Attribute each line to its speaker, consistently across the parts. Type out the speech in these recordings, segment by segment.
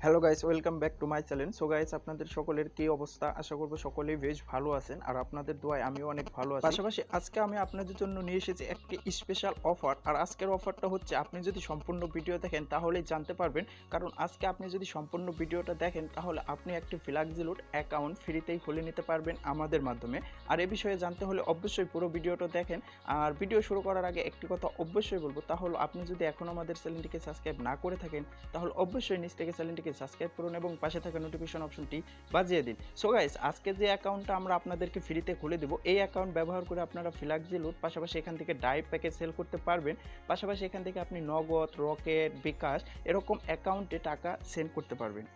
Speaker 1: Hello guys, welcome back to my channel. So guys, আপনাদের সকলের কি অবস্থা? আশা করব সকলেই বেশ ভালো আছেন, আর আপনাদের দোয়ায় আমিও অনেক ভালো আছি। পাশাপাশি আজকে আমি আপনাদের জন্য নিয়ে এসেছি একটি স্পেশাল অফার। আর আজকের অফারটা হচ্ছে, আপনি যদি সম্পূর্ণ ভিডিও দেখেন তাহলেই জানতে পারবেন। কারণ আজকে আপনি যদি সম্পূর্ণ ভিডিওটা দেখেন তাহলে আপনি একটি ফ্লেক্সিলোড অ্যাকাউন্ট ফ্রিতেই খুলে নিতে পারবেন আমাদের মাধ্যমে। আর এ বিষয়ে জানতে হলে অবশ্যই পুরো ভিডিওটা দেখেন। আর ভিডিও শুরু করার আগে একটি কথা অবশ্যই বলবো, তাহলে আপনি যদি এখনও আমাদের চ্যানেলটিকে সাবস্ক্রাইব না করে থাকেন তাহলে অবশ্যই নিচ থেকে চ্যানেলটিকে সাবস্ক্রাইব করুন এবং পাশে থাকা নোটিফিকেশন অপশনটি বাজিয়ে দিন। সো গাইস, আজকে যে অ্যাকাউন্টটা আমরা আপনাদেরকে ফ্রিতে খুলে দেব, এই অ্যাকাউন্ট ব্যবহার করে আপনারা ফ্লেক্সিলোড পাশাপাশি এখান থেকে ডাইভ প্যাকেজ সেল করতে পারবেন। পাশাপাশি এখান থেকে আপনি নগদ, রকেট, বিকাশ এরকম অ্যাকাউন্টে টাকা সেন্ড করতে পারবেন।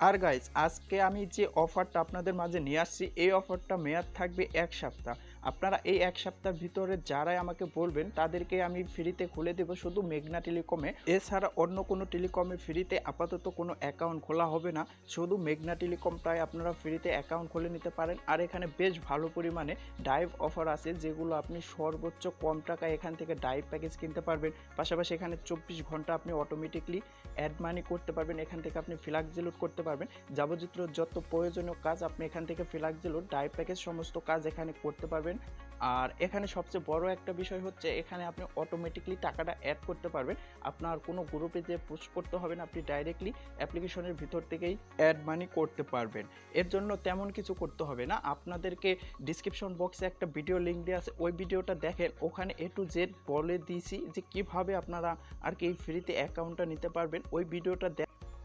Speaker 1: আর গাইজ, আজকে আমি যে অফারটা আপনাদের মাঝে নিয়ে আসছি, এই অফারটা মেয়াদ থাকবে 1 সপ্তাহ। আপনারা এই 1 সপ্তাহের ভিতরে যারাই আমাকে বলবেন তাদেরকে আমি ফ্রিতে খুলে দেবো শুধু মেঘনা টেলিকমে। এছাড়া অন্য কোনো টেলিকমে ফ্রিতে আপাতত কোনো অ্যাকাউন্ট খোলা হবে না, শুধু মেঘনা টেলিকমটাই আপনারা ফ্রিতে অ্যাকাউন্ট খুলে নিতে পারেন। আর এখানে বেশ ভালো পরিমাণে ডাইভ অফার আছে, যেগুলো আপনি সর্বোচ্চ কম টাকায় এখান থেকে ডাইভ প্যাকেজ কিনতে পারবেন। পাশাপাশি এখানে 24 ঘন্টা আপনি অটোমেটিকলি অ্যাড মানি করতে পারবেন, এখান থেকে আপনি ফ্লেক্সিলোড করতে পারবেন। যাবতীয় যত প্রয়োজনীয় কাজ আপনি এখান থেকে ফ্লেক্সিলোড ডাইভ প্যাকেজ সমস্ত কাজ এখানে করতে পারবেন। আর এখানে সবচেয়ে বড় একটা বিষয় হচ্ছে, এখানে আপনি অটোমেটিকলি টাকাটা অ্যাড করতে পারবেন। আপনার কোনো গ্রুপে যে পোস্ট করতে হবে না, আপনি ডাইরেক্টলি অ্যাপ্লিকেশনের ভিতর থেকেই অ্যাড মানি করতে পারবেন। এর জন্য তেমন কিছু করতে হবে না। আপনাদেরকে ডিসক্রিপশন বক্সে একটা ভিডিও লিঙ্ক দেওয়া আছে, ওই ভিডিওটা দেখেন। ওখানে A to Z বলে দিয়েছি যে কিভাবে আপনারা আর কি ফ্রিতে অ্যাকাউন্টটা নিতে পারবেন। ওই ভিডিওটা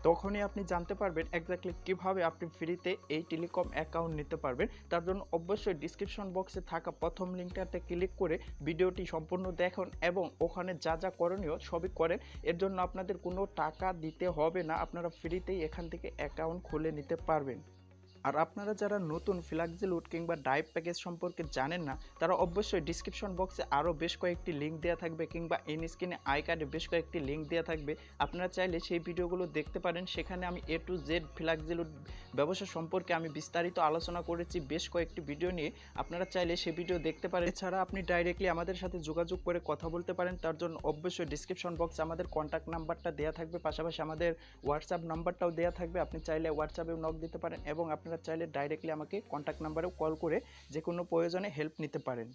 Speaker 1: তখনই আপনি জানতে পারবেন এক্স্যাক্টলি কীভাবে আপনি ফ্রিতে এই টেলিকম অ্যাকাউন্ট নিতে পারবেন। তার জন্য অবশ্যই ডিসক্রিপশন বক্সে থাকা প্রথম লিঙ্কটাতে ক্লিক করে ভিডিওটি সম্পূর্ণ দেখুন এবং ওখানে যা যা করণীয় সবই করেন। এর জন্য আপনাদের কোনো টাকা দিতে হবে না, আপনারা ফ্রিতেই এখান থেকে অ্যাকাউন্ট খুলে নিতে পারবেন। আর আপনারা যারা নতুন ফ্লেক্সিলোড কিংবা ডাইভ প্যাকেজ সম্পর্কে জানেন না, তারা অবশ্যই ডিসক্রিপশন বক্সে আরও বেশ কয়েকটি লিঙ্ক দেওয়া থাকবে কিংবা এন স্ক্রিনে আই কার্ডে বেশ কয়েকটি লিঙ্ক দেওয়া থাকবে। আপনারা চাইলে সেই ভিডিওগুলো দেখতে পারেন। সেখানে আমি A to Z ফ্লেক্সিলোড ব্যবসা সম্পর্কে আমি বিস্তারিত আলোচনা করেছি বেশ কয়েকটি ভিডিও নিয়ে। আপনারা চাইলে সেই ভিডিও দেখতে পারেন। এছাড়া আপনি ডাইরেক্টলি আমাদের সাথে যোগাযোগ করে কথা বলতে পারেন। তার জন্য অবশ্যই ডিসক্রিপশন বক্সে আমাদের কন্ট্যাক্ট নাম্বারটা দেওয়া থাকবে, পাশাপাশি আমাদের হোয়াটসঅ্যাপ নাম্বারটাও দেওয়া থাকবে। আপনি চাইলে হোয়াটসঅ্যাপেও নক দিতে পারেন এবং আপনারা চাইলে ডাইরেক্টলি আমাকে কন্ট্যাক্ট নাম্বারেও কল করে যে কোনো প্রয়োজনে হেল্প নিতে পারেন।